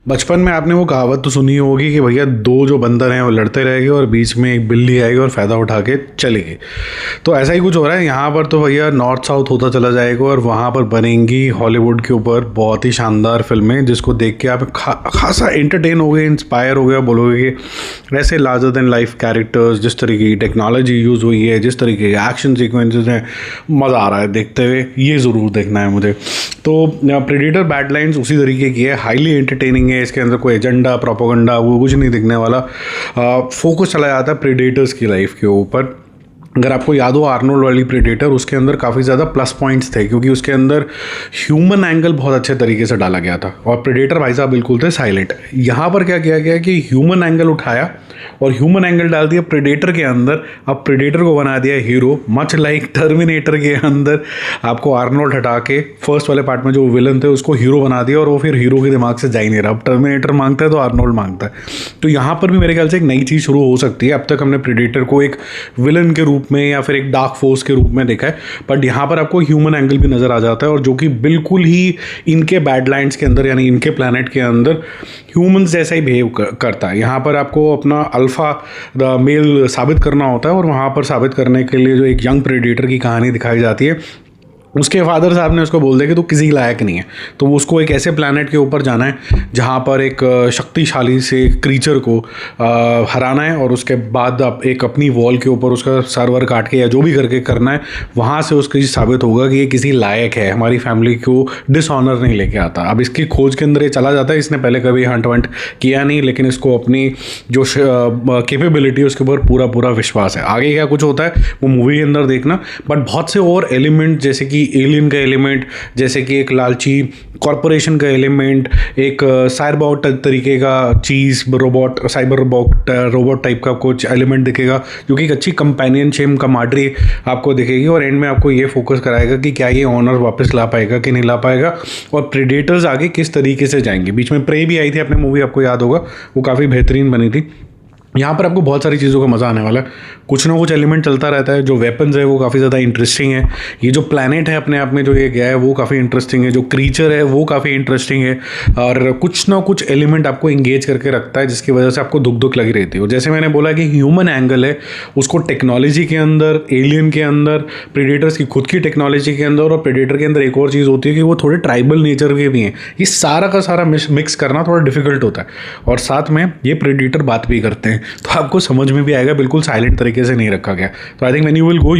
बचपन में आपने वो कहावत तो सुनी होगी कि भैया दो जो बंदर हैं वो लड़ते रहेंगे और बीच में एक बिल्ली आएगी और फ़ायदा उठा के चलेगी। तो ऐसा ही कुछ हो रहा है यहाँ पर। तो भैया नॉर्थ साउथ होता चला जाएगा और वहाँ पर बनेंगी हॉलीवुड के ऊपर बहुत ही शानदार फिल्में, जिसको देख के आप खासा एंटरटेन हो गए, इंस्पायर हो गया, बोलोगे कि ऐसे लार्जर देन लाइफ कैरेक्टर्स, जिस तरीके की टेक्नोलॉजी यूज़ हुई है, जिस तरीके के एक्शन सीक्वेंसेस हैं, मज़ा आ रहा है देखते हुए। ये ज़रूर देखना है मुझे। तो प्रेडेटर बैडलाइंस उसी तरीके की है, हाईली एंटरटेनिंग है। इसके अंदर कोई एजेंडा प्रोपेगेंडा वो कुछ नहीं दिखने वाला। फोकस चला जाता है प्रेडेटर्स की लाइफ के ऊपर। अगर आपको याद हो आर्नोल्ड वाली प्रेडेटर, उसके अंदर काफ़ी ज़्यादा प्लस पॉइंट्स थे क्योंकि उसके अंदर ह्यूमन एंगल बहुत अच्छे तरीके से डाला गया था और प्रेडेटर भाई साहब बिल्कुल थे साइलेंट। यहाँ पर क्या किया गया कि ह्यूमन एंगल उठाया और ह्यूमन एंगल डाल दिया प्रेडेटर के अंदर। अब प्रेडेटर को बना दिया हीरो, मच लाइक टर्मिनेटर के अंदर आपको आर्नोल्ड हटा के फर्स्ट वाले पार्ट में जो विलन थे उसको हीरो बना दिया और वो फिर हीरो के दिमाग से जा ही नहीं रहा। अब टर्मिनेटर मांगता है तो आर्नोल्ड मांगता है। तो यहाँ पर भी मेरे ख्याल से एक नई चीज़ शुरू हो सकती है। अब तक हमने प्रेडेटर को एक विलन के रूप में या फिर एक डार्क फोर्स के रूप में देखा है, बट यहाँ पर आपको ह्यूमन एंगल भी नज़र आ जाता है और जो कि बिल्कुल ही इनके बैडलैंड्स के अंदर यानी इनके प्लैनेट के अंदर ह्यूमंस जैसा ही बिहेव करता है। यहाँ पर आपको अपना अल्फा मेल साबित करना होता है और वहाँ पर साबित करने के लिए जो एक यंग प्रेडेटर की कहानी दिखाई जाती है, उसके फादर साहब ने उसको बोल दिया कि तू किसी लायक नहीं है। तो उसको एक ऐसे प्लैनेट के ऊपर जाना है जहाँ पर एक शक्तिशाली से क्रीचर को हराना है और उसके बाद एक अपनी वॉल के ऊपर उसका सर्वर काट के या जो भी करके करना है, वहाँ से उसको ये साबित होगा कि ये किसी लायक है, हमारी फैमिली को डिसऑनर नहीं लेके आता। अब इसकी खोज के अंदर ये चला जाता है। इसने पहले कभी हंट वंट किया नहीं, लेकिन इसको अपनी जो कैपेबिलिटी है उसके ऊपर पूरा पूरा विश्वास है। आगे क्या कुछ होता है वो मूवी के अंदर देखना। बट बहुत से और एलिमेंट जैसे कि एलियन का एलिमेंट, जैसे कि एक लालची कॉरपोरेशन का एलिमेंट, एक साइबरबॉट तरीके का चीज़ रोबोट, रोबोट टाइप का कुछ एलिमेंट दिखेगा जो कि एक अच्छी कंपेनियनशिप कमाडरी आपको दिखेगी और एंड में आपको ये फोकस कराएगा कि क्या ये ऑनर वापस ला पाएगा कि नहीं ला पाएगा और प्रेडेटर्स आगे किस तरीके से जाएंगे। बीच में प्रे भी आई थी अपने मूवी, आपको याद होगा, वो काफ़ी बेहतरीन बनी थी। यहाँ पर आपको बहुत सारी चीज़ों का मज़ा आने वाला है। कुछ ना कुछ एलिमेंट चलता रहता है। जो वेपन्स है वो काफ़ी ज़्यादा इंटरेस्टिंग है। ये जो प्लैनेट है अपने आप में जो ये गया है वो काफ़ी इंटरेस्टिंग है। जो क्रीचर है वो काफ़ी इंटरेस्टिंग है और कुछ ना कुछ एलिमेंट आपको इंगेज करके रखता है जिसकी वजह से आपको दुख दुख लगी रहती है। जैसे मैंने बोला कि ह्यूमन एंगल है, उसको टेक्नोलॉजी के अंदर, एलियन के अंदर, प्रेडेटर्स की खुद की टेक्नोलॉजी के अंदर और प्रेडेटर के अंदर एक और चीज़ होती है कि वो थोड़े ट्राइबल नेचर के भी हैं। ये सारा का सारा मिक्स करना थोड़ा डिफिकल्ट होता है और साथ में ये प्रेडेटर बात भी करते हैं, तो आपको समझ में भी आएगा। बिल्कुल साइलेंट तरीके से नहीं रखा गया। तो I think when you will go